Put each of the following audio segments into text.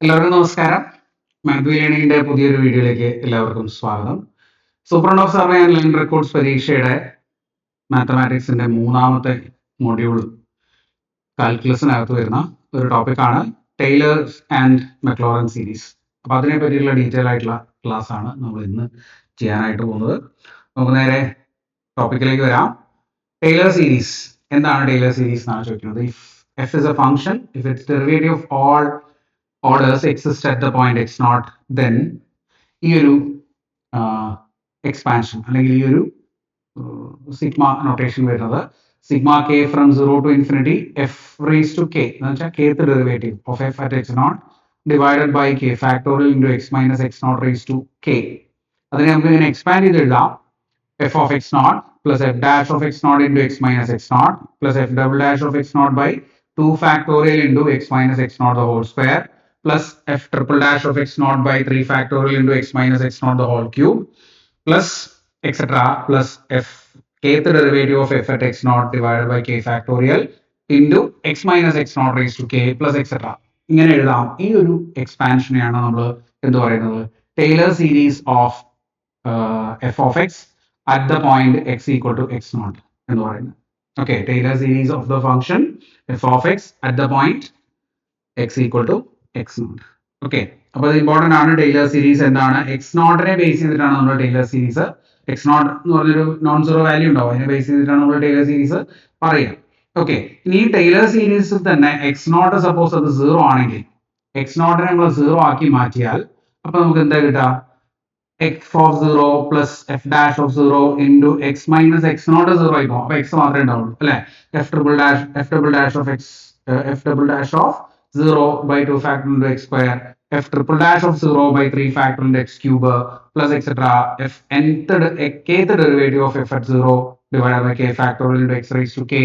എല്ലാവർക്കും നമസ്കാരം. മാത്വി ലേണിംഗിന്റെ പുതിയൊരു വീഡിയോയിലേക്ക് എല്ലാവർക്കും സ്വാഗതം. സൂപ്രണ്ടോഫ് സർവേ ആൻഡ് ലൈൻ റെക്കോർഡ്സ് പരീക്ഷയുടെ മാത്തമാറ്റിക്സിന്റെ മൂന്നാമത്തെ മൊഡ്യൂൾ കാൽക്കുലസിനകത്ത് വരുന്ന ഒരു ടോപ്പിക്കാണ് ടൈലേഴ്സ് ആൻഡ് മെക്ലോറൻ സീരീസ്. അപ്പൊ അതിനെ പറ്റിയുള്ള ഡീറ്റെയിൽ ആയിട്ടുള്ള ക്ലാസ് ആണ് നമ്മൾ ഇന്ന് ചെയ്യാനായിട്ട് പോകുന്നത്. നമുക്ക് നേരെ ടോപ്പിക്കിലേക്ക് വരാം. ടൈലർ സീരീസ് എന്താണ്? ടൈലർ സീരീസ് എന്നാണ് ചോദിക്കുന്നത്. If f is a function, if its derivative of all orders exist at the point x naught, then ഈ ഒരു എക്സ്പാൻഷൻ അല്ലെങ്കിൽ ഈ ഒരു സിഗ്മ നൊട്ടേഷൻ വരുന്നത് sigma K from 0 to infinity F raise to K എന്ന് വെച്ചാൽ kth derivative of F at X naught divided by K factorial into X minus X naught raise to K. അതിനെ നമുക്ക് ഇങ്ങനെ expand ചെയ്ത് എഴുതാം. F of X not plus F dash of X naught into X minus X not plus F double dash of X naught by 2 factorial into x minus x naught the whole square plus f triple dash of x naught by 3 factorial into x minus x naught the whole cube plus etc plus f kth derivative of f at x naught divided by k factorial into x minus x naught raised to k plus etc. ഇങ്ങനെ എഴുതാം. ഈ ഒരു എക്സ്പാൻഷനെയാണ് നമ്മൾ എന്ത് പറയുന്നത്? Taylor series of F of X at the point X equal to X naught എന്ന് പറയുന്നത്. Okay, Taylor series of the function f of x at the point x equal to x naught. Okay, അപ്പോൾ ഇത് important ആണ്. Taylor series എന്താണ്? X നോട്ടിനെ base ചെയ്തിട്ടാണ് നമ്മൾ Taylor series, X naught എന്ന് പറഞ്ഞൊരു നോൺ സീറോ വാല്യൂ ഉണ്ടാവും, അതിനെ ബേസ് ചെയ്തിട്ടാണ് നമ്മൾ ടൈലർ സീരീസ് പറയുക. ഓക്കെ, ഇനി ഈ ടൈലർ സീരീസിൽ തന്നെ എക്സ് നോട്ട് സപ്പോസ് അത് സീറോ ആണെങ്കിൽ എക്സ് നോട്ടിനെ നമ്മൾ സീറോ ആക്കി മാറ്റിയാൽ അപ്പൊ നമുക്ക് എന്താ കിട്ടുക? f of 0 plus f dash of 0 into x minus x naught 0 ആയി പോകും. അപ്പൊ x മാത്രമേ ഉണ്ടാവുള്ളൂ അല്ലെ? f double dash of x f double dash of 0 by 2 factor into x square f triple dash of 0 by 3 factor into x cube plus etc f kth derivative of f at 0 divided by k factorial into x raised to k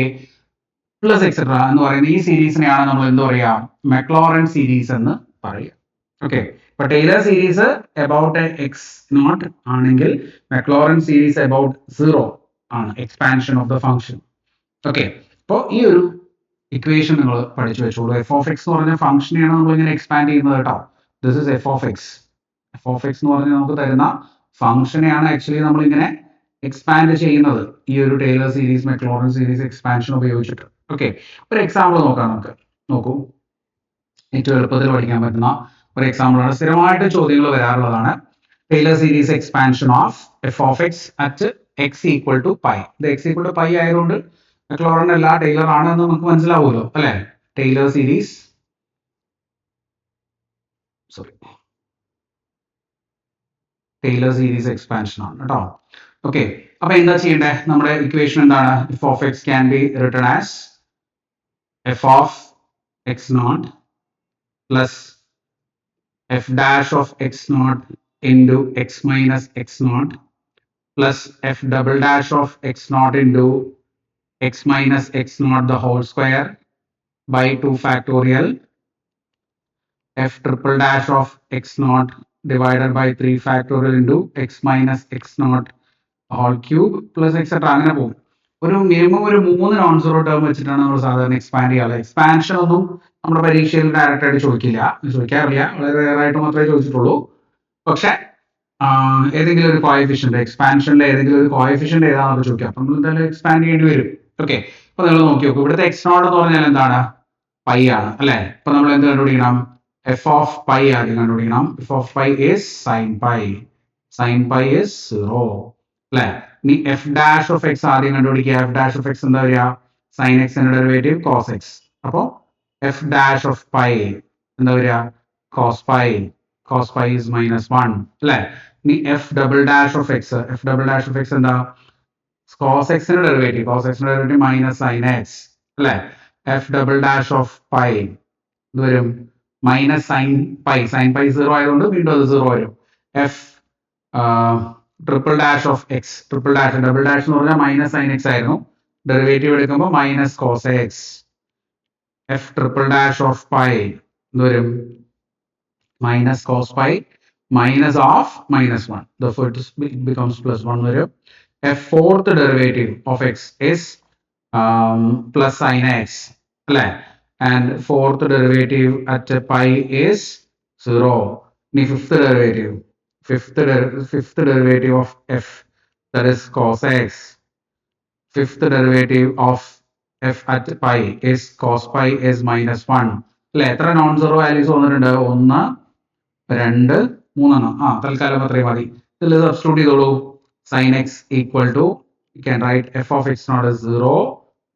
plus etc എന്ന് പറയുന്ന ഈ സീരീസിനെയാണ് നമ്മൾ എന്ത് പറയാ? മെക്ലോറൻ series എന്ന് പറയുക. Okay, ഇപ്പൊ Taylor series about X naught ആണെങ്കിൽ മെക്ലോറൻ സീരീസ് അബൌട്ട് സീറോ ആണ്, expansion of the function. Okay, അപ്പോൾ ഈ ഒരു ഇക്വേഷൻ നിങ്ങൾ പഠിച്ചു വെച്ചോളൂ. എഫ് ഓഫ് എക്സ് എന്ന് പറഞ്ഞ ഫംഗ്ഷനെയാണ് നമ്മൾ ഇങ്ങനെ എക്സ്പാൻഡ് ചെയ്യുന്നത് കേട്ടോ. This is F of X. F of X എന്ന് പറഞ്ഞാൽ നമുക്ക് തരുന്ന ഫംഗ്ഷനെയാണ് ആക്ച്വലി നമ്മൾ ഇങ്ങനെ എക്സ്പാൻഡ് ചെയ്യുന്നത് ഈ ഒരു ടൈലർ സീരീസ് മെക്ലോറൻ സീരീസ് എക്സ്പാൻഷൻ ഉപയോഗിച്ചിട്ട്. ഓക്കെ, ഒരു എക്സാമ്പിൾ നോക്കാം നമുക്ക്. നോക്കൂ, ഏറ്റവും എളുപ്പത്തിൽ പഠിക്കാൻ പറ്റുന്ന ഒരു എക്സാമ്പിൾ ആണ്. സ്ഥിരമായിട്ട് ചോദ്യങ്ങൾ വരാറുള്ളതാണ്. Taylor series expansion of F of X at x equal to pi. ഇത് എക്സ് ഈക്വൽ ടു പൈ ആയതുകൊണ്ട് മെക്ലോറൻ അല്ല ടൈലർ ആണെന്ന് നമുക്ക് മനസ്സിലാവുമല്ലോ അല്ലെ? Taylor series Taylor series expansion ആണ് കേട്ടോ. ഓക്കെ, അപ്പൊ എന്താ ചെയ്യണ്ടേ? നമ്മുടെ ഇക്വേഷൻ എന്താണ്? F of x can be written as f of X not plus f dash of x naught into x minus x naught plus f double dash of x naught into x minus x naught the whole square by 2 factorial f triple dash of x naught divided by 3 factorial into x minus x naught whole cube plus etc. അങ്ങനെ പോകും. ഒരു minimum ഒരു 3 non zero term വെച്ചിട്ടാണ് നമ്മൾ സാധാരണ expand ചെയ്യാറ്. Expansion ഒന്നും നമ്മുടെ പരീക്ഷയിൽ ഡയറക്റ്റ് ആയിട്ട് ചോദിക്കാറില്ല, വളരെ റെയർ ആയിട്ട് മാത്രമേ ചോദിച്ചിട്ടുള്ളൂ. പക്ഷെ ഏതെങ്കിലും ഒരു കോഎഫിഷ്യന്റ്, എക്സ്പാൻഷനിലെ ഏതെങ്കിലും ഒരു കോഎഫിഷ്യന്റ് ഏതാണെന്ന് ചോദിക്കാം. അപ്പൊ നമ്മൾ എന്തായാലും എക്സ്പാൻഡ് ചെയ്യേണ്ടി വരും. ഓക്കെ, അപ്പൊ നിങ്ങൾ നോക്കി നോക്കൂ, ഇവിടുത്തെ എക്സ് നോട്ട് എന്ന് പറഞ്ഞാൽ എന്താണ്? പൈ ആണ് അല്ലെ? അപ്പൊ നമ്മൾ എന്ത് കണ്ടുപിടിക്കണം? എഫ് ഓഫ് പൈ ആദ്യം കണ്ടുപിടിക്കണം. F of pi is sign pi. Sine pi is 0 അല്ലെ? ഇനി എഫ് ഡാഷ് ഓഫ് എക്സ് ആദ്യം കണ്ടുപിടിക്കുക. എഫ് ഡാഷ് ഓഫ് എക്സ് എന്താ വരിക? സൈൻ എക്സിന്റെ ഡെറിവേറ്റീവ് കോസ് എക്സ്. അപ്പോ എഫ് ഡാഷ് ഓഫ് പൈ എന്താ വരിക? Cos pi. Cos pi is -1 അല്ലെ? ഇനി F double dash of X, F double dash of X എന്താ? കോസ് എക്സിന്റെ ഡെറിവേറ്റീവ്, കോസ് എക്സിന്റെ ഡെറിവേറ്റീവ് മൈനസ് സൈൻ എക്സ് അല്ലെ? F double dash of pi ഇത് വരും minus sine pi. Sine pi 0 ആയതുകൊണ്ട് വീണ്ടും അത് 0 വരും. F triple dash of X, triple dash double dash എന്ന് പറഞ്ഞാൽ മൈനസ് സൈൻ എക്സ് ആയിരുന്നു, ഡെറിവേറ്റീവ് എടുക്കുമ്പോൾ minus cos x. F triple dash of pi എന്ത് വരും? Minus cos pi minus of -1, therefore it becomes +1 വരും. F fourth derivative of x is plus sine X അല്ലെ? And fourth derivative at pi is 0. ഇനി fifth derivative of f, that is cos x. Fifth derivative of f at pi is cos pi is minus 1. അല്ലെ, എത്ര non zero values വന്നിട്ടുണ്ട്? 1, 2, 3 തൽക്കാലം അത്രയും മതി. ഇതിൽ substitute ചെയ്തോളൂ. sin x equal to, you can write f of x not as 0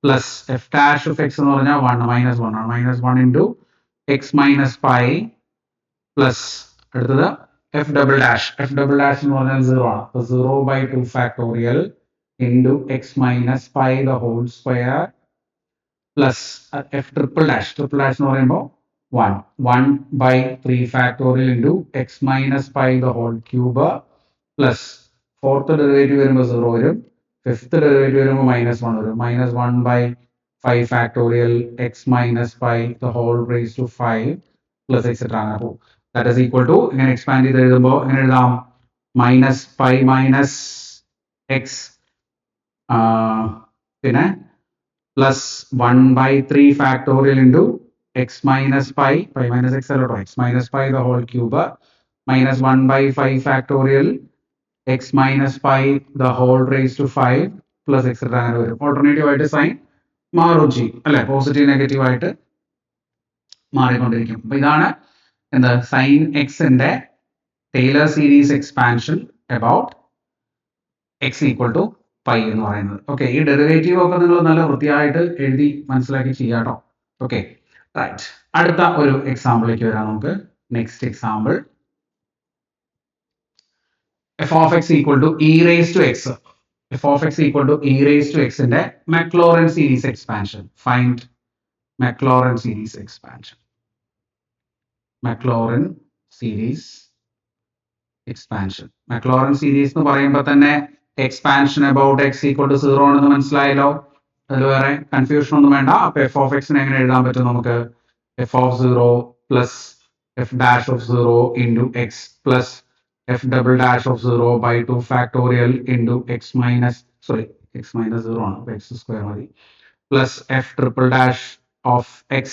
plus f dash of x എന്ന് പറഞ്ഞാൽ 1 minus 1 ആണ്. minus 1 into x minus pi plus അടുത്തത് f double dash എന്ന് പറഞ്ഞാൽ 0 ആണ്. അപ്പോൾ 0 by 2 factorial into x minus pi the whole square plus f triple dash എന്ന് പറയുമ്പോൾ 1 by 3 factorial into x minus pi the whole cube plus fourth derivative വരുമ്പോൾ 0 വരും, fifth derivative വരുമ്പോൾ minus 1 വരും. minus 1 by 5 factorial x minus pi the whole raised to 5 plus etc. അങ്ങനെ പോകും. that is equal to, ഇങ്ങനെ expand ചെയ്ത് എഴുതുമ്പോൾ എങ്ങനെ എഴുതാം? minus pi minus x പിന്നെ plus 1 by 3 factorial into x minus pi minus x അല്ലോ, x minus pi the whole cube minus 1 by 5 factorial x minus pi the whole raised to 5 plus etc. അങ്ങനെ വരും. Alternative ആയിട്ട് sign മാറും ചെയ്യും അല്ലെ, positive negative ആയിട്ട് മാറിക്കൊണ്ടിരിക്കും. അപ്പൊ ഇതാണ് എന്താ സൈൻ എക്സിന്റെ Taylor series expansion about X equal to pi എന്ന് പറയുന്നത്. ഓക്കെ, ഈ ഡെറിവേറ്റീവ് ഒക്കെ നിങ്ങൾ നല്ല വൃത്തിയായിട്ട് എഴുതി മനസ്സിലാക്കി ചെയ്യാട്ടോ. Okay, right. അടുത്ത ഒരു എക്സാമ്പിളിലേക്ക് വരാം നമുക്ക്. Next example, f of x equal to e raised to x. f of x equal to e raised to x ന്റെ Maclaurin series expansion. Find Maclaurin series expansion. Maclaurin series expansion. Maclaurin series എന്ന് പറയുമ്പോൾ തന്നെ expansion about x equal to 0 ആണെന്ന് മനസ്സിലായല്ലോ. അതിൽ വേറെ confusion ഒന്നും വേണ്ട. അപ്പൊ f of x നെ എങ്ങനെ എഴുതാൻ പറ്റും നമുക്ക്? f of 0 plus f dash of 0 into x plus f double dash of 0 by 2 factorial into x minus 0 ആണ്, x square മതി, plus f triple dash of x,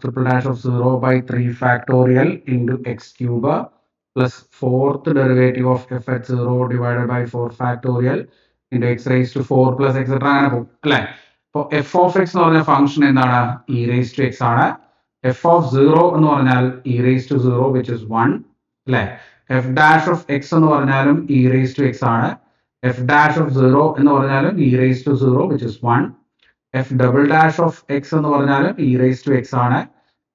triple dash of 0 by 3 factorial into x cube plus fourth derivative of f at 0 divided by 4 factorial into x raised to 4 plus etc. അങ്ങനെ പോകും അല്ലെ. അപ്പോൾ f of x എന്ന് പറഞ്ഞ function എന്താണ്? e raised to x ആണ്. f of 0 എന്ന് പറഞ്ഞാൽ e raised to 0 which is 1 അല്ലെ. f dash of x എന്ന് പറഞ്ഞാലും e raised to x ആണ്. f dash of 0 എന്ന് പറഞ്ഞാലും e raised to 0 which is 1. f double dash of x എന്ന് പറഞ്ഞാലും e raised to x ആണ്.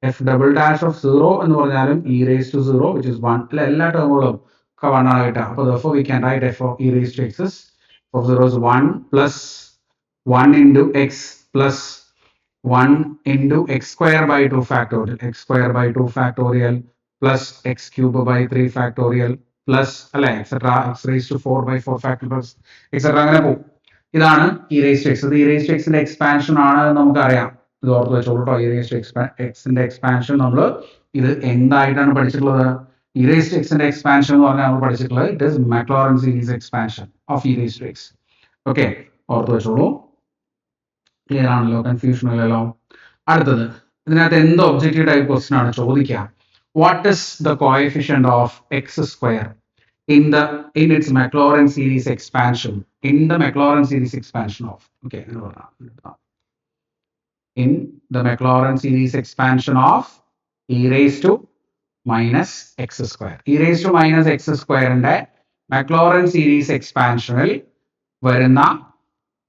f double dash of 0 എന്ന് പറഞ്ഞാലും e raised to 0 which is 1 അല്ലെ. എല്ലാ ടേമുകളും ഒക്കെ 1 ആണ് കിട്ടുക. അപ്പോൾ therefore we can write f of e raised to x is f of 0 is 1 plus 1 into x plus 1 into x square by 2 factorial, x square by 2 factorial plus x cube by 3 factorial plus അല്ലെ etc. x raised to 4 by 4 factorial plus etc. അങ്ങനെ പോകും. ഇതാണ് e raised to x. ഇത് e raised to x ന്റെ expansion ആണ് നമുക്കറിയാം. ഇത് ഓർത്ത് വെച്ചോളൂ കേട്ടോ. e raised to x ന്റെ എക്സ്പാൻഷൻ നമ്മൾ ഇത് എന്തായിട്ടാണ് പഠിച്ചിട്ടുള്ളത്? e raised to x ന്റെ എക്സ്പാൻഷൻ എന്ന് പറഞ്ഞാൽ നമ്മൾ പഠിച്ചിട്ടുള്ളത് it is Maclaurin series expansion of e raised to x. Okay, ഓർത്ത് വെച്ചോളൂ. ക്ലിയർ ആണല്ലോ, കൺഫ്യൂഷൻ ഇല്ലല്ലോ. അടുത്തത്, ഇതിനകത്ത് എന്ത് ഒബ്ജക്റ്റീവ് ടൈപ്പ് ക്വസ്റ്റ്യൻ ആണ് ചോദിക്കുക? What is the coefficient of X square in its Maclaurin series expansion, in the Maclaurin series expansion of, okay, in the Maclaurin series expansion of e raised to minus x square. e raised to minus x square ന്റെ Maclaurin series expansionൽ വരുന്ന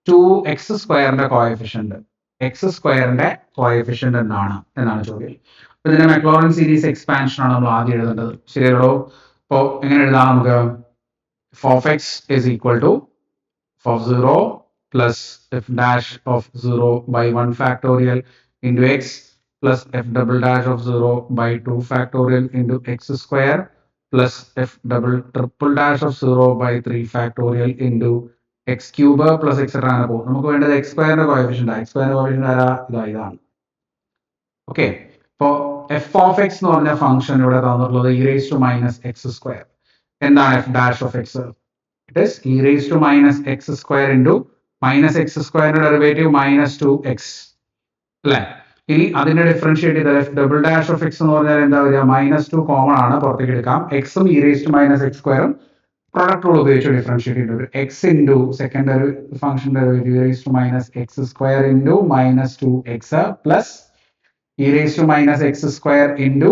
2x സ്ക്വയറിന്റെ coefficient, X സ്ക്വയറിന്റെ coefficient എന്നാണ് ചോദ്യം. ഇതിന്റെ Maclaurin series expansion ആണ് നമ്മൾ ആദ്യം എഴുതേണ്ടത്. ശരിയല്ലോ? അപ്പോൾ എങ്ങനെ എഴുതാം നമുക്ക്? f of x is equal to f of 0 plus f dash of 0 by 1 factorial into x plus f double dash of 0 by 2 factorial into x square plus f double triple dash of 0 by 3 factorial into x cube plus etc. അങ്ങനെ പോകും. നമുക്ക് വേണ്ടത് x സ്ക്വയറിന്റെ coefficient. x സ്ക്വയറിന്റെ coefficient ആരാ? ഇതാണ്. Okay, അപ്പോൾ f of x എന്ന് പറഞ്ഞ ഫംഗ്ഷൻ ഇവിടെ തന്നിട്ടുള്ളത് e raised to minus x square. എന്താണ് f dash of x? It is e raised to minus x square into minus x square derivative minus 2x അല്ലേ. ഇനി അതിനെ ഡിഫറൻഷിയേറ്റ് ചെയ്താൽ F double dash of X എന്ന് പറഞ്ഞാൽ എന്താ വരിക, -2 common ആണ്, പുറത്തേക്ക് എടുക്കാം. എക്സും E raise to minus X സ്ക്വയറും പ്രൊഡക്റ്റ് റൂൾ ഉപയോഗിച്ച് ഡിഫറൻഷിയേറ്റ് ചെയ്യേണ്ടി വരും. X into second function derivative E raise to minus X square into -2x plus E raise to minus X square into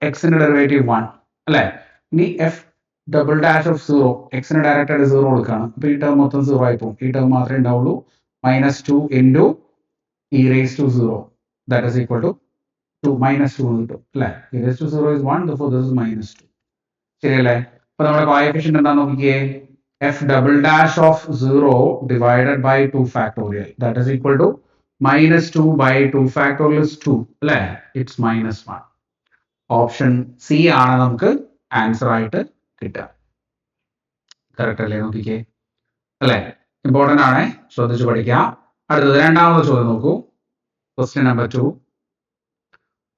എക്സിന്റെ ഡെറിവേറ്റീവ് 1 അല്ലെ. ഇനി എഫ് ഡബിൾ ഡാഷ് ഓഫ് 0, എക്സിന് direct ആയിട്ട് 0 കൊടുക്കുകയാണ്. അപ്പൊ ഈ ടേം മൊത്തം 0 ആയി പോകും. ഈ ടേം മാത്രമേ ഉണ്ടാവുള്ളൂ. -2 into E raise to 0 that is equal to 2 -2 കിട്ടും അല്ലെ. E raise to 0 is 1, therefore this is -2. ശരിയല്ലേ. അപ്പൊ നമ്മുടെ കോഎഫിഷ്യന്റ് എന്താ നോക്കിയേ, F double dash of 0 divided by 2 factorial that is equal to -2 by 2 factorial is 2 അല്ലെ. ഇറ്റ്സ് -1. ഓപ്ഷൻ സി ആണ് നമുക്ക് ആൻസർ ആയിട്ട് കിട്ടുക. കറക്റ്റ് അല്ലേ, നോക്കിക്കേ അല്ലെ. ഇമ്പോർട്ടന്റ് ആണ്, ശ്രദ്ധിച്ചു പഠിക്കാം. അടുത്തത് രണ്ടാമത്തെ ചോദ്യം നോക്കൂ. Question number 2.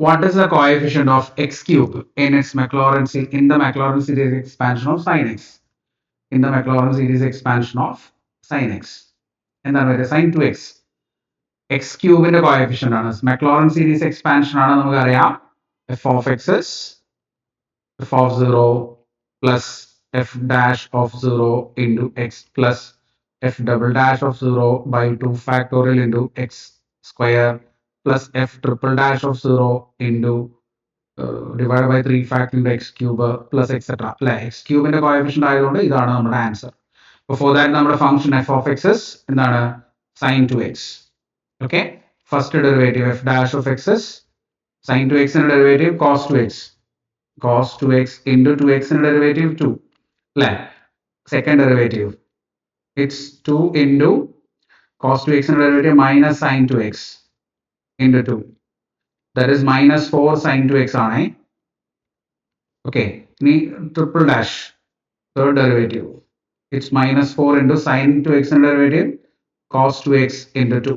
What is the coefficient of x cube in the Maclaurin series expansion of sin x? In the Maclaurin series expansion of sin x. എന്താണ് പറയുക, sin 2x. x ക്യൂബിന്റെ കോഎഫിഷ്യന്റ് ആണ്. Maclaurin series expansion ആണ്, നമുക്കറിയാം. f of x is f of 0 plus f dash of 0 into x plus f double dash of 0 by 2 factorial into x square plus f triple dash of 0 into divided by 3 factorial into x cube plus etc. അല്ലെ. x ക്യൂബിന്റെ coefficient ആയതുകൊണ്ട് ഇതാണ് നമ്മുടെ answer. Before that നമ്മുടെ function f of x is എന്താണ്, sin 2x. Okay, first derivative f dash of x is sin 2x ന്റെ derivative cos 2x. cos 2x into 2x ന്റെ derivative 2 അല്ലെ. Second derivative it's 2 into cos 2x ന്റെ derivative minus sin 2x into 2 that is -4 sin 2x ആണ്. Okay, ഇനി triple dash third derivative it's -4 into sin 2x ന്റെ derivative cos 2x into 2.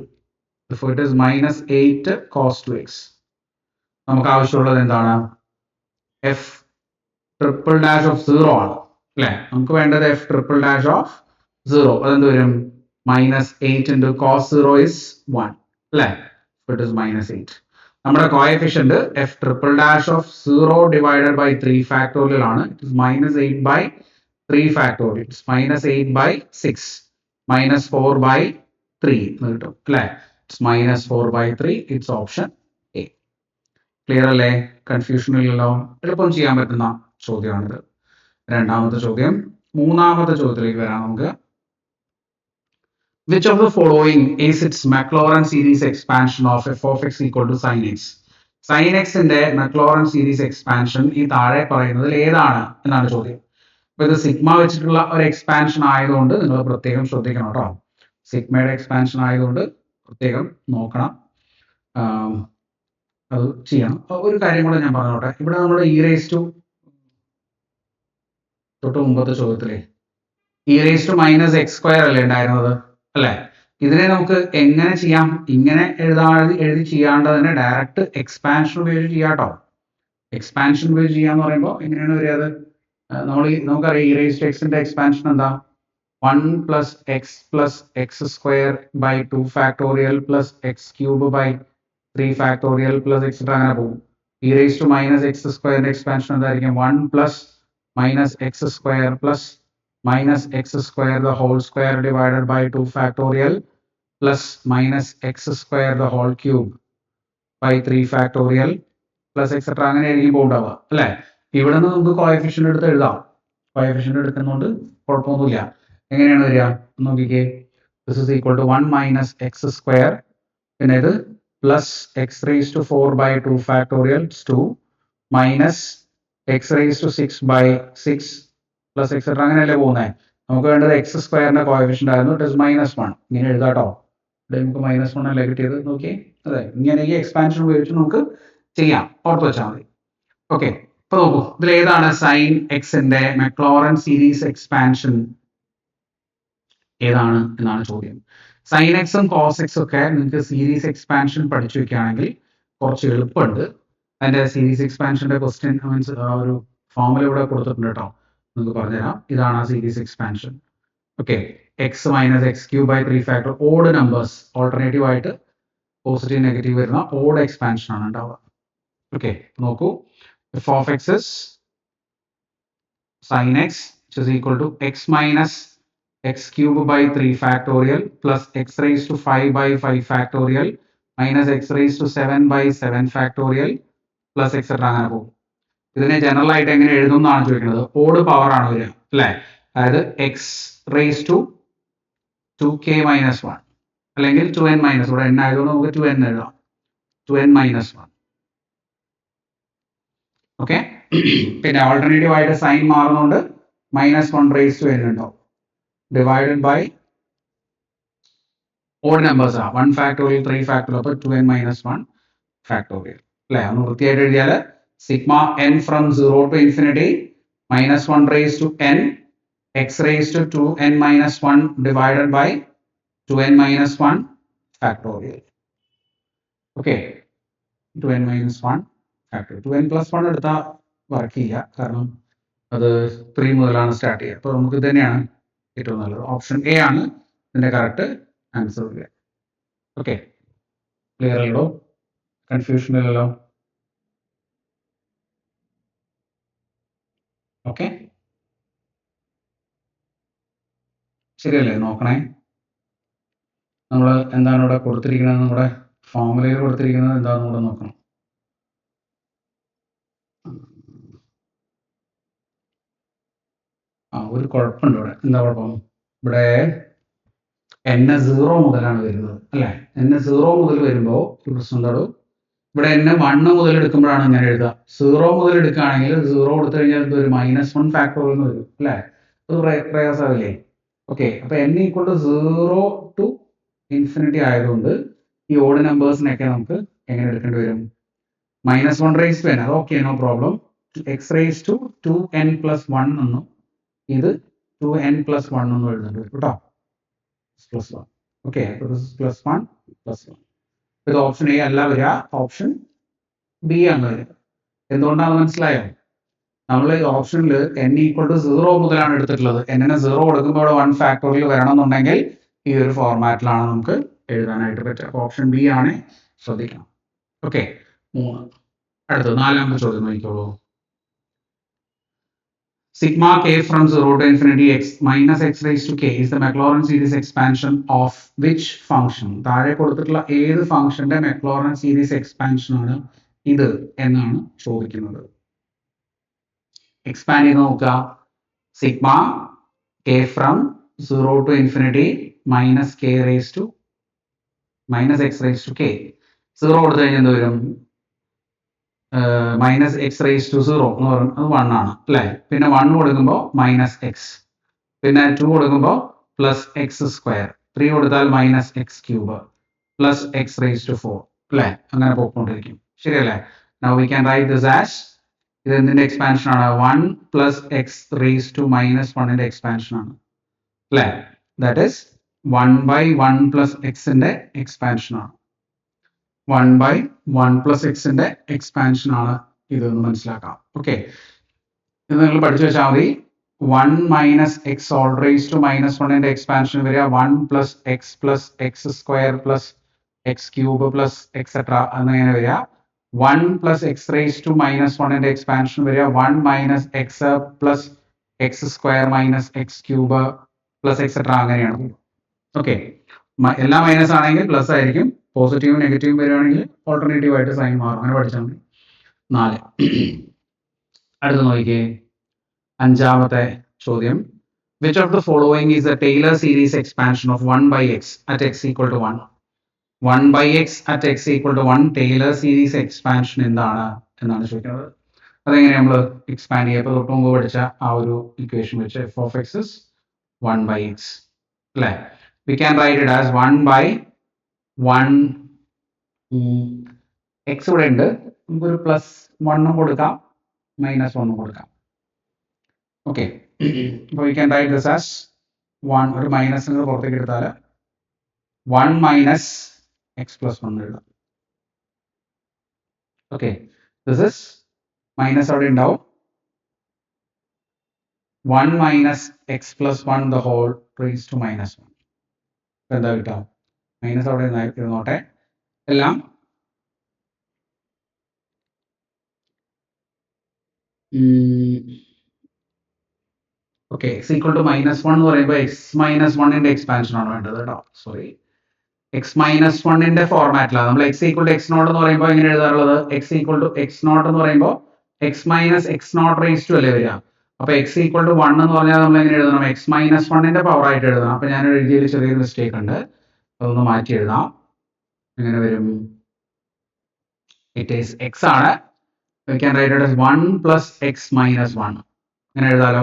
Therefore it is -8 cos 2x. നമുക്ക് ആവശ്യമുള്ളത് എന്താണ്, F triple dash of 0 ആണ് അല്ലെ. നമുക്ക് വേണ്ടത് എഫ് ട്രിപ്പിൾ ഡാഷ് ഓഫ് 0. അതെന്ത് വരും, -8 into cos 0 is 1 അല്ലെ. It is -8. നമ്മുടെ coefficient f triple dash of 0 divided by 3 factorial ആണ്. It is -8 by 3 factorial. It's -8 by 6 -4 by 3 എന്ന് കിട്ടും അല്ലെ. It's -4 by 3. It's option A. Clear അല്ലേ, കൺഫ്യൂഷൻ ഇല്ലല്ലോ. എളുപ്പം ചെയ്യാൻ പറ്റുന്ന ചോദ്യമാണിത്. രണ്ടാമത്തെ ചോദ്യം. മൂന്നാമത്തെ ചോദ്യത്തിലേക്ക് വരാം നമുക്ക്. Which of the following is its Maclaurin series expansion of f of x equal to sin x? sin x ന്റെ Maclaurin series expansion ഈ താഴെ പറയുന്നതിൽ ഏതാണ് എന്നാണ് ചോദ്യം. അപ്പൊ ഇത് സിഗ്മ വെച്ചിട്ടുള്ള ഒരു എക്സ്പാൻഷൻ ആയതുകൊണ്ട് നിങ്ങൾ പ്രത്യേകം ശ്രദ്ധിക്കണം കേട്ടോ. സിഗ്മയുടെ എക്സ്പാൻഷൻ ആയതുകൊണ്ട് പ്രത്യേകം നോക്കണം, അത് ചെയ്യണം. ഒരു കാര്യം കൂടെ ഞാൻ പറഞ്ഞോട്ടെ. ഇവിടെ നമ്മുടെ ഇ റേസ് ടു തൊട്ട് മുമ്പത്തെ ചോദ്യത്തിലെ e raise to minus X square അല്ലേ ഉണ്ടായിരുന്നത് അല്ലെ. ഇതിനെ നമുക്ക് എങ്ങനെ ചെയ്യാം, ഇങ്ങനെ എഴുതി ചെയ്യാണ്ടതിനെ ഡയറക്റ്റ് എക്സ്പാൻഷൻ ഉപയോഗിച്ച് ചെയ്യാട്ടോ. എക്സ്പാൻഷൻ ഉപയോഗിച്ച് ചെയ്യാന്ന് പറയുമ്പോൾ എങ്ങനെയാണ് വരിക, അത് നമുക്കറിയാം ഇ റേസ് ടു എക്സിന്റെ എക്സ്പാൻഷൻ എന്താ, 1 plus x square by 2 factorial plus x cube by 3 factorial plus etc. അങ്ങനെ പോകും. E raise to minus x സ്ക്വയറിന്റെ എക്സ്പാൻഷൻ എന്തായിരിക്കും, 1 plus minus x square plus minus x square the whole square divided by 2 factorial plus minus x square the whole cube by 3 factorial plus etc. അങ്ങനെ ആയിരിക്കും പോകണ്ടാവുക അല്ലെ. ഇവിടെ നിന്ന് നമുക്ക് coefficient എടുത്ത് എഴുതാം. കോഎഫിഷ്യന്റ് എടുക്കുന്നതുകൊണ്ട് കുഴപ്പമൊന്നുമില്ല. എങ്ങനെയാണ് വരിക നോക്കിക്കേ. This is equal to 1 minus x square, പിന്നെ ഇത് plus x raised to 4 by 2 factorial 2 minus x raised to 6 by 6 plus etc. അങ്ങനെയല്ലേ പോകുന്നത്. നമുക്ക് വേണ്ടത് എക്സ് സ്ക്വയറിന്റെ കോഎഫിഷ്യന്റ് ആയിരുന്നു, ഇറ്റ് ഇസ് -1. ഇങ്ങനെ എഴുതാട്ടോ. ഇവിടെ നമുക്ക് -1 അല്ലേ കിട്ടിയത്. നോക്കി, അതെ, ഇങ്ങനെ ഈ എക്സ്പാൻഷൻ ഉപയോഗിച്ച് നമുക്ക് ചെയ്യാം, ഓർത്ത് വെച്ചാൽ മതി. ഓക്കെ, ഇപ്പൊ നോക്കൂ, ഇതിൽ ഏതാണ് സൈൻ എക്സിന്റെ മെക്ലോറൻ സീരീസ് എക്സ്പാൻഷൻ ഏതാണ് എന്നാണ് ചോദ്യം. സൈൻ എക്സും കോസ് എക്സും ഒക്കെ നിങ്ങൾക്ക് സീരീസ് എക്സ്പാൻഷൻ പഠിച്ചു വെക്കുകയാണെങ്കിൽ കുറച്ച് എളുപ്പമുണ്ട്. അതിന്റെ സീരീസ് എക്സ്പാൻഷന്റെ ക്വസ്റ്റ്യൻ മീൻസ് ഒരു ഫോർമുല ഇവിടെ കൊടുത്തിട്ടുണ്ട് കേട്ടോ, നിങ്ങൾക്ക് പറഞ്ഞുതരാം. ഇതാണ് ആ series expansion. Okay, x minus x cube by 3 factor odd numbers alternative ആയിട്ട് പോസിറ്റീവ് നെഗറ്റീവ് വരുന്ന ഓഡ് എക്സ്പാൻഷൻ ആണ് ഉണ്ടാവുക. ഓക്കെ, നോക്കൂ, F of x is sin x which is equal to x minus x cube by 3 factorial plus x raised to 5 by 5 factorial minus x raised to 7 by 7 factorial plus etc. അങ്ങനെ പോകും. ഇതിനെ general ആയിട്ട് എങ്ങനെ എഴുതും എന്നാണ് ചോദിക്കുന്നത്. Odd power ആണ് വരിക അല്ലേ, അതായത് X raise to 2k minus 1 അല്ലെങ്കിൽ 2n മൈനസ്, ഇവിടെ n ആയതുകൊണ്ട് നമുക്ക് 2n എഴുതാം, 2n മൈനസ് 1. ഓക്കെ, പിന്നെ ഓൾട്ടർനേറ്റീവ് ആയിട്ട് സൈൻ മാറുന്നതുകൊണ്ട് -1 റേസ് ടു n ഉണ്ടാവും, ഡിവൈഡഡ് ബൈ ഓഡ് നമ്പേഴ്സ് ആ 1 ഫാക്ടോറിയൽ 3 ഫാക്ടോറിയൽ, അപ്പോൾ 2n മൈനസ് 1 ഫാക്ടോറിയൽ അല്ലേ. ഒന്ന് വൃത്തിയായിട്ട് എഴുതിയാൽ sigma n from 0 to infinity -1 raise to n x raised to 2n minus 1 divided by 2n minus 1 factorial. Okay, 2n minus 1 factorial. 2n plus 1 എടുത്താൽ work ചെയ്യുക, കാരണം അത് 3 മുതലാണ് സ്റ്റാർട്ട് ചെയ്യുക. അപ്പോൾ നമുക്ക് ഇത് തന്നെയാണ് ഏറ്റവും നല്ലത്. ഓപ്ഷൻ എ ആണ് ഇതിൻ്റെ കറക്റ്റ് ആൻസർ വരിക. ഓക്കെ, ക്ലിയർ അല്ലോ, കൺഫ്യൂഷൻ ഇല്ലല്ലോ. ഓക്കെ, ശരിയല്ലേ? നോക്കണേ, നമ്മൾ എന്താണ് ഇവിടെ കൊടുത്തിരിക്കുന്നത്, നമ്മുടെ ഫോർമുലയിൽ കൊടുത്തിരിക്കുന്നത് എന്താണെന്ന് കൂടെ നോക്കണം. ഒരു കുഴപ്പമുണ്ട് ഇവിടെ. എന്താ കുഴപ്പം? ഇവിടെ n 0 മുതലാണ് വരുന്നത് അല്ലേ. n 0 മുതൽ വരുമ്പോൾ ഒരു പ്രശ്നം എന്താണോ, ഇവിടെ n 1 മുതൽ എടുക്കുമ്പോഴാണ് ഞാൻ എഴുതുക. 0 മുതൽ എടുക്കുകയാണെങ്കിൽ 0 കൊടുത്തു കഴിഞ്ഞാൽ ഇത് ഒരു -1 ഫാക്ടോറിയൽ എന്ന് വരും അല്ലേ, അത് പ്രയാസമാവില്ലേ. ഓക്കെ, അപ്പൊ n equal to 0 to infinity ആയതുകൊണ്ട് ഈ ഓഡ് നമ്പേഴ്സിനൊക്കെ നമുക്ക് എങ്ങനെ എടുക്കേണ്ടി വരും? -1 റേസ് ടു n, അത് okay, no problem. X raise to 2n plus 1 എന്നും ഇത് 2n plus 1 എന്നും എഴുതുന്നുണ്ട് കേട്ടോ, പ്ലസ് 1. Okay, plus 1 plus 1. ഇത് ഓപ്ഷൻ എ അല്ല വരിക, ഓപ്ഷൻ ബി ആണ് വരിക. എന്തുകൊണ്ടാണ് മനസ്സിലായോ? നമ്മൾ ഈ ഓപ്ഷനിൽ n ഈക്വൽ ടു 0 മുതലാണ് എടുത്തിട്ടുള്ളത്. n ന് 0 കൊടുക്കുമ്പോൾ ഇവിടെ 1 ഫാക്ടോറിയൽ വരണം എന്നുണ്ടെങ്കിൽ ഈ ഒരു ഫോർമാറ്റിലാണ് നമുക്ക് എഴുതാനായിട്ട് പറ്റുക. അപ്പോൾ ഓപ്ഷൻ ബി ആണ്, ശ്രദ്ധിക്കണം. ഓക്കെ, 3. അടുത്തത് 4ാമത്തെ ചോദ്യം നോക്കിക്കോളൂ. Sigma k from 0 to infinity x minus x raised to k is the Maclaurin series expansion of which function? താഴെ കൊടുത്തിട്ടുള്ള ഏത് ഫംഗ്ഷന്റെ Maclaurin series expansion ആണ് ഇത് എന്നാണ് ചോദിക്കുന്നത്. എക്സ്പാൻഡ് ചെയ്ത് നോക്കുക. Sigma k from 0 to infinity minus k raised to minus x raised to k. 0 കൊടുത്തു കഴിഞ്ഞാൽ എന്ത് വരും? മൈനസ് എക്സ് റേസ് ടു 0 എന്ന് പറയുന്നത് 1 ആണ് അല്ലേ. പിന്നെ 1 കൊടുക്കുമ്പോൾ മൈനസ് എക്സ്, പിന്നെ 2 കൊടുക്കുമ്പോൾ പ്ലസ് എക്സ് സ്ക്വയർ, 3 കൊടുത്താൽ minus x cube plus x raise to 4 അല്ലേ. അങ്ങനെ പോയിക്കൊണ്ടിരിക്കും, ശരിയല്ലേ. Now we can write this as, ഇത് എന്തിന്റെ എക്സ്പാൻഷൻ ആണ്? 1 പ്ലസ് എക്സ് റേസ് ടു -1ന്റെ എക്സ്പാൻഷൻ ആണ് അല്ലേ. ദാറ്റ് ഈസ് 1/1 പ്ലസ് എക്സിന്റെ എക്സ്പാൻഷൻ ആണ്. 1/1 പ്ലസ് എക്സിന്റെ എക്സ്പാൻഷൻ ആണ് ഇതെന്ന് മനസ്സിലാക്കാം. ഓക്കെ, ഇത് നിങ്ങൾ പഠിച്ചു വെച്ചാൽ മതി. 1 minus x whole raise to -1ന്റെ എക്സ്പാൻഷൻ വരിക 1 plus x square plus x cube plus etcetera എന്നിങ്ങനെ വരിക. 1 പ്ലസ് എക്സ് റേസ് ടു -1ന്റെ എക്സ്പാൻഷൻ വരിക 1 minus x plus x square minus x cube plus etcetera അങ്ങനെയാണ്. ഓക്കെ, എല്ലാം മൈനസ് ആണെങ്കിൽ plus ആയിരിക്കും, പോസിറ്റീവും നെഗറ്റീവും വരികയാണെങ്കിൽ ഓൾട്ടർനേറ്റീവ് ആയിട്ട് സൈൻ മാറും. അങ്ങനെ പഠിച്ചാൽ മതി. 4. അടുത്ത് നോക്കിക്കേ, 5ാമത്തെ ചോദ്യം. Which of the following is the Taylor series expansion of 1/x at x equal to 1? 1/x at x equal to 1 Taylor series expansion എന്താണ് എന്നാണ് ചോദിക്കുന്നത്. അതെങ്ങനെ നമ്മൾ എക്സ്പാൻഡ് ചെയ്യുക? ഇപ്പോൾ തൊട്ട് മുമ്പ് പഠിച്ച ആ ഒരു ഇക്വേഷൻ വെച്ച് f of x is 1/x അല്ലേ. We can write it as 1/1 x ഇവിടെ ഉണ്ട്, നമുക്കൊരു +1 കൊടുക്കാം -1 കൊടുക്കാം. ഓക്കെ, അപ്പോൾ we can write this as 1, ഒരു മൈനസിന് പുറത്തേക്ക് എടുത്താൽ 1 മൈനസ് എക്സ് പ്ലസ് 1 എഴുതാം. ഓക്കെ, ദിസ് ഇസ് മൈനസ് അവിടെ ഉണ്ടാവും, 1 minus x plus 1 the whole raise to -1. എന്താ കിട്ടാം? മൈനസ് അവിടെ ഇരുന്നോട്ടെ, എല്ലാം ഓക്കെ എക്സ് ഈക്വൽ ടു -1 എന്ന് പറയുമ്പോൾ x-1ന്റെ എക്സ്പാൻഷൻ ആണ് വേണ്ടത് കേട്ടോ. സോറി, x-1ന്റെ ഫോർമാറ്റിലാണ് നമ്മൾ x ഈക്വൽ ടു x0 എന്ന് പറയുമ്പോൾ എങ്ങനെ എഴുതാറുള്ളത്? x ഈക്വൽ ടു x0 എന്ന് പറയുമ്പോൾ x-x0 റേസ് ടു അല്ലേ വരിക. അപ്പൊ x ഈക്വൽ ടു 1 എന്ന് പറഞ്ഞാൽ നമ്മൾ എങ്ങനെ എഴുതണം? x-1ന്റെ പവർ ആയിട്ട് എഴുതണം. അപ്പൊ ഞാൻ എഴുതിയതിൽ ചെറിയൊരു മിസ്റ്റേക്ക് ഉണ്ട്, അതൊന്ന് മാറ്റി എഴുതാം. എങ്ങനെ വരും? ഇറ്റ് ഈസ് x ആണ്. We can write it as 1 plus x minus 1. ഇങ്ങനെ എഴുതാലോ.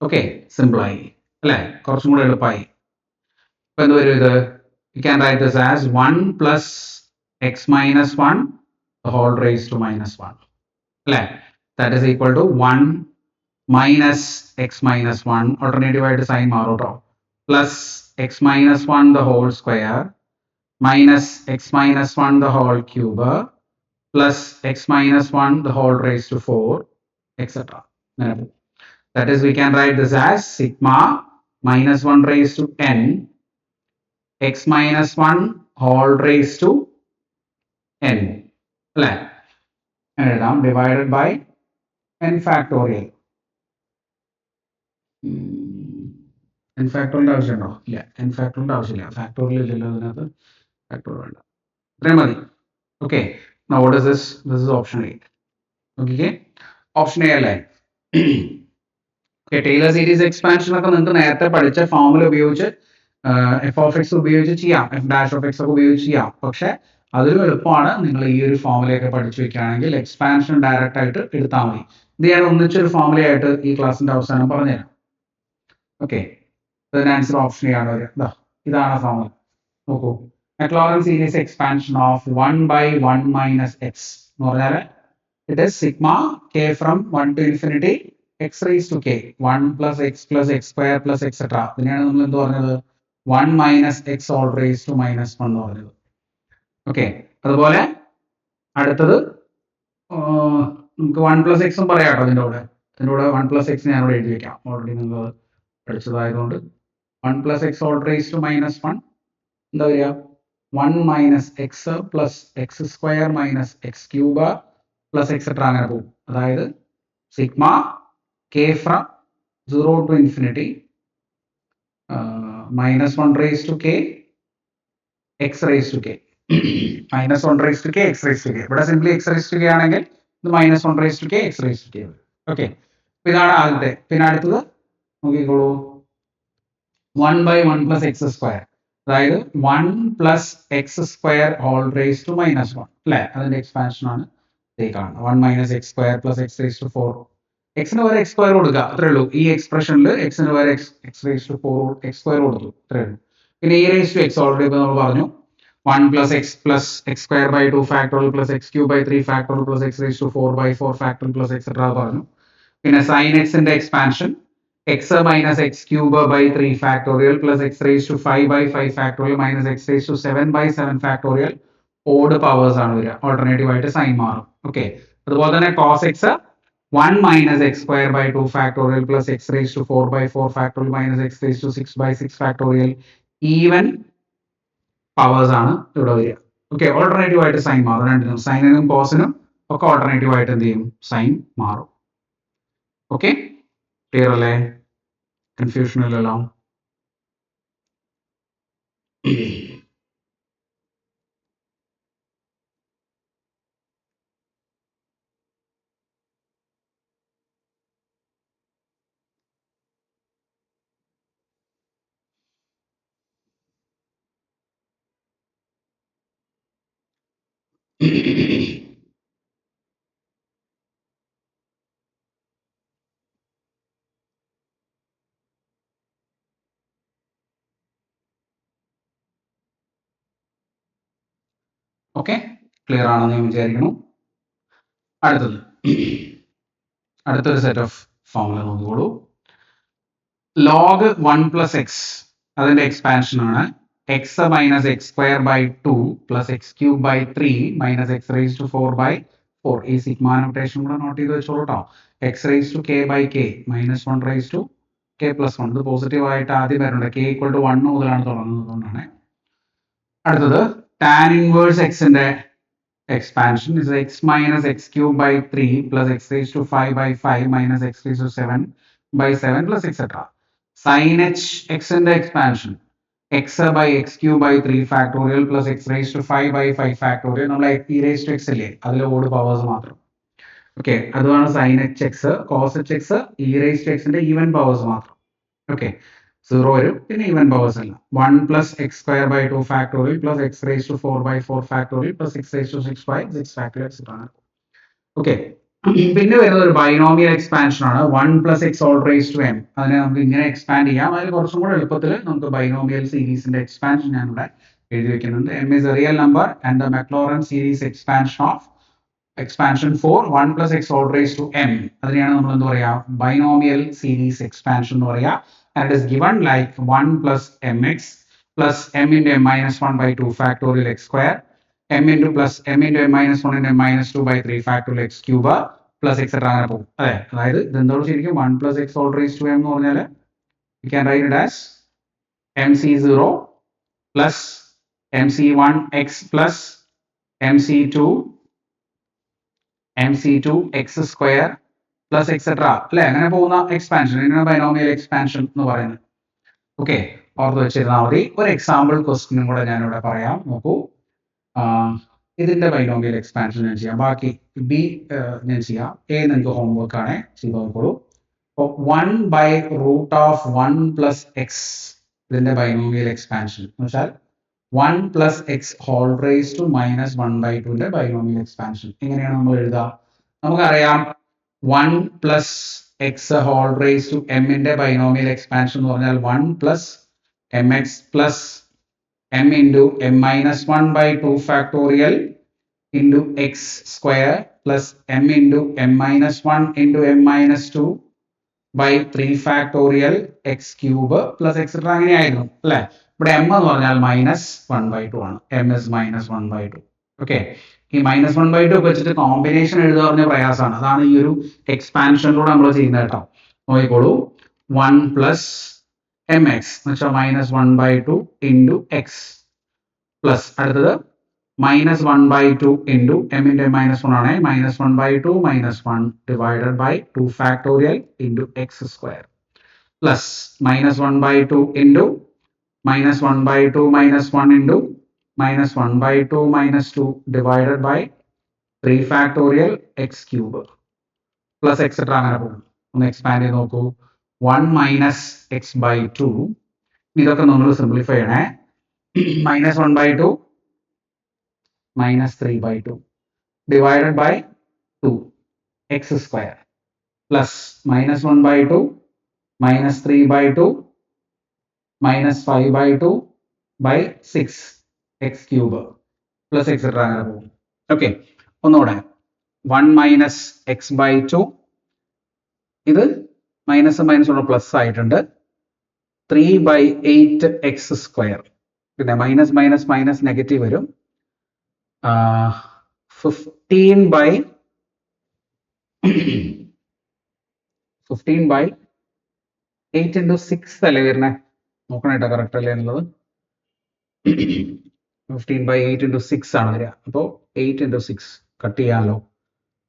ഓക്കെ, സിമ്പിൾ ആയി അല്ലേ? കുറച്ചും കൂടെ എളുപ്പമായി. അപ്പൊ എന്ത് വരും ഇത്? We can write this as 1 plus x minus 1 the whole raised to -1 അല്ലേ? That is equal to 1 minus x minus 1, alternative ആയിട്ട് സൈൻ മാറും കേട്ടോ, plus x minus 1 the whole square minus x minus 1 the whole cube plus x minus 1 the whole raised to 4, etc. That is, we can write this as sigma -1 raised to n x minus 1 whole raised to n അല്ലേ? എഴുതാം divided by n factorial. n factorial ആവശ്യമുണ്ടോ? ഇല്ല, n factorial ആവശ്യമില്ല. Factorial ഇല്ലല്ലോ അതിനകത്ത്, factorial വേണ്ട, ഇത്രയും മതി. Okay, now what is this? This is option A. Okay, option A അല്ലേ? ടൈലർ സീരീസ് എക്സ്പാൻഷൻ ഒക്കെ നിങ്ങൾക്ക് നേരത്തെ പഠിച്ച ഫോർമുല ഉപയോഗിച്ച് എഫ് ഓഫ് എക്സ് ഉപയോഗിച്ച് ചെയ്യാം, എഫ് ഡാഷ് ഓഫ് എക്സ് ഒക്കെ ഉപയോഗിച്ച് ചെയ്യാം. പക്ഷെ അതിലും എളുപ്പമാണ് നിങ്ങൾ ഈ ഒരു ഫോർമുലയൊക്കെ പഠിച്ചു വെക്കുകയാണെങ്കിൽ എക്സ്പാൻഷൻ ഡയറക്റ്റ് ആയിട്ട് എടുത്താൽ മതി. ഇത് ഞാൻ ഒന്നിച്ചൊരു ഫോർമുലയായിട്ട് ഈ ക്ലാസ്സിന്റെ അവസാനം പറഞ്ഞുതരാം. ഓക്കെ, അതിന് ആൻസർ ഓപ്ഷൻ ആണ് വരിക. ഇതാണ് ഫോർമുല. നോക്കൂ, Maclaurin series expansion of 1/1 minus x എന്ന് പറഞ്ഞാൽ it is sigma K from 1 to infinity x raised to k 1 plus x plus x square plus etc. ഇതിനെയാണ് നമ്മൾ എന്ത് പറഞ്ഞത്? 1 minus x all raised to -1 എന്ന് പറഞ്ഞത്. ഓക്കെ, അതുപോലെ അടുത്തത് നമുക്ക് 1 plus x ഉം പറയാം കേട്ടോ. ഇതിൻ്റെ കൂടെ 1 plus x ഞാനിവിടെ എഴുതി വെക്കാം, ഓൾറെഡി നിങ്ങൾ പഠിച്ചതായതുകൊണ്ട്. 1 plus x all raised to -1 എന്താ വരിക? 1 minus x plus x square minus x cube plus etc. അങ്ങനെ പോകും. അതായത് sigma k from 0 to infinity -1 raised to k x raised to k -1 raised to k x raised to k. ഇവിടെ simply x raised to k ആണെങ്കിൽ ഇത് -1 raised to k x raised to k. Okay, ഇതാണ് ആദ്യത്തെ. പിന്നെ അടുത്തത് നോക്കിക്കോളൂ, 1/1 plus x square, അതായത് 1 plus x square whole raised to -1 അല്ലേ? അതിന്റെ എക്സ്പാൻഷൻ ആണ് ഈ കാണുന്നത്. 1 minus x square plus x raised to 4. എക്സിന് വരെ എക്സ് സ്ക്വയർ കൊടുക്കുക, അത്രേ ഉള്ളൂ. ഈ എക്സ്പ്രഷനിൽ എക്സിന് വരെ x raise to 4 x square കൊടുത്തു, അത്രേ ഉള്ളൂ. പിന്നെ ഈ റേസ് ടു എക്സ് ഓൾറെഡി ഇപ്പോൾ നമ്മൾ പറഞ്ഞു 1 plus x plus x square by 2 factorial plus x cube by 3 factorial plus x raised to 4 by 4 factorial plus etc. പറഞ്ഞു. പിന്നെ sin എക്സിന്റെ expansion x minus x cube by 3 factorial plus x raised to 5 by 5 factorial minus x raised to 7 by 7 factorial odd powers ആണ് വരിക. Alternative ആയിട്ട് sign മാറും. Okay, അതുപോലെ തന്നെ cos x 1 minus x square by 2 factorial plus x raised to 4 by 4 factorial minus x raised to 6 by 6 factorial even powers ആണ് ഇവിടെ വരിക. Okay, alternative ആയിട്ട് സൈൻ മാറും. രണ്ടിനും, സൈനിനും കോസിനും ഒക്കെ ഓൾട്ടർനേറ്റീവ് ആയിട്ട് എന്ത് ചെയ്യും? സൈൻ മാറും. ഓക്കെ, ക്ലിയർ അല്ലേ? കൺഫ്യൂഷൻ ഇല്ലല്ലോ? ഓക്കെ, ക്ലിയർ ആണെന്ന് ഞാൻ വിചാരിക്കുന്നു. അടുത്തൊരു സെറ്റ് ഓഫ് ഫോർമുല നോക്കിക്കോളൂ. log 1 plus x അതിന്റെ എക്സ്പാൻഷൻ ആണ് x minus x square by 2 plus x cube by 3 minus x raised to 4 by 4. ഈ സിഗ്മ നൊട്ടേഷൻ കൂടെ നോട്ട് ചെയ്ത് വെച്ചോളൂ കേട്ടോ. x raised to k by k -1 raised to k plus 1. ഇത് positive ആയിട്ട് ആദ്യം വരുന്നുണ്ട്. k equal to 1 മുതലാണ് തുടങ്ങുന്നത്, അതുകൊണ്ടാണ്. അടുത്തത് tan inverse x ന്റെ expansion is x minus x cube by 3 plus x raised to 5 by 5 minus x raised to 7 by 7 plus etc. Sin h x ന്റെ expansion x by x cube by 3 factorial plus x raised to 5 by 5 factorial. നമ്മൾ e raised to x അല്ലേ, അതിലെ ഓട് powers മാത്രം. Okay, അതാണ് sin h x, cos h x e raised to x ന്റെ even powers മാത്രം. Okay, 0 വരും, പിന്നെ ഈവൻ പവേഴ്സ് അല്ല. 1 plus x square by 2 factorial plus x raised to 4 by 4 factorial plus x raised to 6 by 6 factorial etc. Okay, പിന്നെ വരുന്നത് ഒരു binomial expansion ആണ്. 1 plus x all raised to m. അതിനെ നമുക്ക് ഇങ്ങനെ എക്സ്പാൻഡ് ചെയ്യാം. അതിൽ കുറച്ചും കൂടെ എളുപ്പത്തിൽ നമുക്ക് ബൈനോമിയൽ സീരീസിന്റെ എക്സ്പാൻഷൻ ഞാൻ ഇവിടെ എഴുതി വെക്കുന്നുണ്ട്. m is a real number and the Maclaurin series expansion for 1 plus x all raised to m. അതിനെയാണ് നമ്മൾ എന്താ പറയാ, ബൈനോമിയൽ സീരീസ് എക്സ്പാൻഷൻ എന്ന് പറയാ. And it is given like 1 plus mx plus m into m minus 1 by 2 factorial x square, m into plus m into m minus 1 into m minus 2 by 3 factorial x cube plus etc. അങ്ങനെ പോകും. അതെ, അതായത് ഇതെന്താണ് ശരിക്കും 1 plus x all raised to m എന്ന് പറഞ്ഞാൽ we can write it as mc0 plus mc1x plus mc2 x square plus etcetera അല്ലെ, അങ്ങനെ പോകുന്ന എക്സ്പാൻഷൻ, ഇതിനാണ് ബൈനോമിയൽ എക്സ്പാൻഷൻ എന്ന് പറയുന്നത്. ഓക്കെ, ഓർത്ത് വെച്ചിരുന്നാൽ മതി. ഒരു എക്സാമ്പിൾ ക്വസ്റ്റ്യനും കൂടെ ഞാനിവിടെ പറയാം. നോക്കൂ, ഇതിന്റെ ബൈനോമിയൽ എക്സ്പാൻഷൻ ഞാൻ ചെയ്യാം, ബാക്കി ബി ഞാൻ ചെയ്യാം. എ നിങ്ങൾക്ക് ഹോംവർക്ക് ആണ്, ചെയ്ത് നോക്കോളൂ. അപ്പോൾ 1 by root of 1 plus x ഇതിന്റെ ബൈനോമിയൽ എക്സ്പാൻഷൻ എന്ന് വെച്ചാൽ 1 plus x whole raised to minus 1 by 2 ന്റെ ബൈനോമിയൽ എക്സ്പാൻഷൻ എങ്ങനെയാണ് നമ്മൾ എഴുതുക? നമുക്കറിയാം 1 plus x whole raised to m ന്റെ ബൈനോമിയൽ എക്സ്പാൻഷൻ എന്ന് പറഞ്ഞാൽ 1 plus mx plus m into m minus 1 by 2 factorial into x square plus m into m minus 1 into m minus 2 by 3 factorial x cube plus etc. അങ്ങനെയായിരുന്നു അല്ലേ. ഇവിടെ m എന്ന് പറഞ്ഞാൽ minus 1 by 2 ആണ്. m is minus 1 by 2. Okay, ഈ minus 1 by 2 ഒക്കെ വെച്ചിട്ട് combination എഴുതുക പറഞ്ഞ പ്രയാസമാണ്. അതാണ് ഈ ഒരു എക്സ്പാൻഷനിലൂടെ നമ്മൾ ചെയ്യുന്നത് കേട്ടോ. നോക്കിക്കോളൂ, 1 plus mx എന്ന് വെച്ചാൽ minus 1 by 2 into x plus അടുത്തത് minus 1 by 2 into m into m minus 1 ആണ്, minus 1 by 2 minus 1 divided by 2 factorial into x square plus minus 1 by 2 into minus 1 by 2 minus 1 into minus 1 by 2 minus 2 divided by 3 factorial x cube plus etc. അങ്ങനെ പോകും. ഒന്ന് expand ചെയ്ത് നോക്കൂ. 1 minus x by 2, ഇതൊക്കെ നമ്മൾ simplify ചെയ്യണേ. minus 1 by 2 minus 3 by 2 divided by 2 x square plus minus 1 by 2 minus 3 by 2 minus 5 by 2 by 6 x cube plus etc. അങ്ങനെ പോകും. ഓക്കെ, ഒന്നുകൂടെ 1 minus x by 2, ഇത് മൈനസ് മൈനസ് ഉള്ള പ്ലസ് ആയിട്ടുണ്ട്. 3 by 8 x square, പിന്നെ minus minus minus negative വരും. 15 by 8 into 6 അല്ലേ വരുന്നേ, നോക്കണം കേട്ടോ കറക്റ്റ് അല്ലേ എന്നുള്ളത്. 15 by 8 into 6 ആണ് വരിക. അപ്പോൾ 8 into 6 കട്ട് ചെയ്യാമല്ലോ,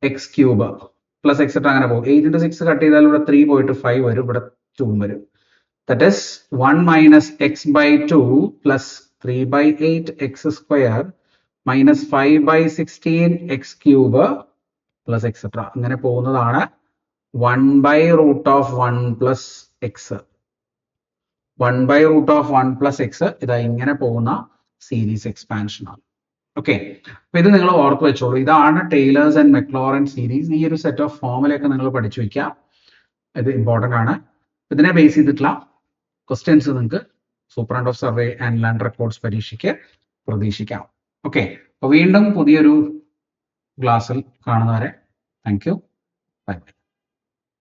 എക്സ് ക്യൂബ് പ്ലസ് എക്സെട്ര അങ്ങനെ പോകും. 8 into 6 കട്ട് ചെയ്താൽ ഇവിടെ 3 പോയിട്ട് 5 വരും, ഇവിടെ 2 വരും. That is 1 minus x by 2 plus 3 by 8 x square minus 5 by 16 x cube plus etc. അങ്ങനെ പോകുന്നതാണ് 1 by root of 1 plus x. 1 by root of 1 plus x ഇതാ ഇങ്ങനെ പോകുന്ന സീരീസ് എക്സ്പാൻഷൻ ആണ്. ഓക്കെ, അപ്പൊ ഇത് നിങ്ങൾ ഓർത്ത് വെച്ചോളൂ. ഇതാണ് ടെയ്ലേഴ്സ് ആൻഡ് മെക്ലോറിൻ സീരീസ്. ഈ ഒരു സെറ്റ് ഓഫ് ഫോമിലൊക്കെ നിങ്ങൾ പഠിച്ചു വെക്കാം, ഇത് ഇമ്പോർട്ടൻ്റ് ആണ്. ഇതിനെ ബേസ് ചെയ്തിട്ടുള്ള ക്വസ്റ്റ്യൻസ് നിങ്ങൾക്ക് superintendent of survey and land records പരീക്ഷയ്ക്ക് പ്രതീക്ഷിക്കാം. ഓക്കെ, അപ്പോൾ വീണ്ടും പുതിയൊരു ക്ലാസ്സിൽ കാണുന്നവരെ താങ്ക് യു, ബൈ ബൈ.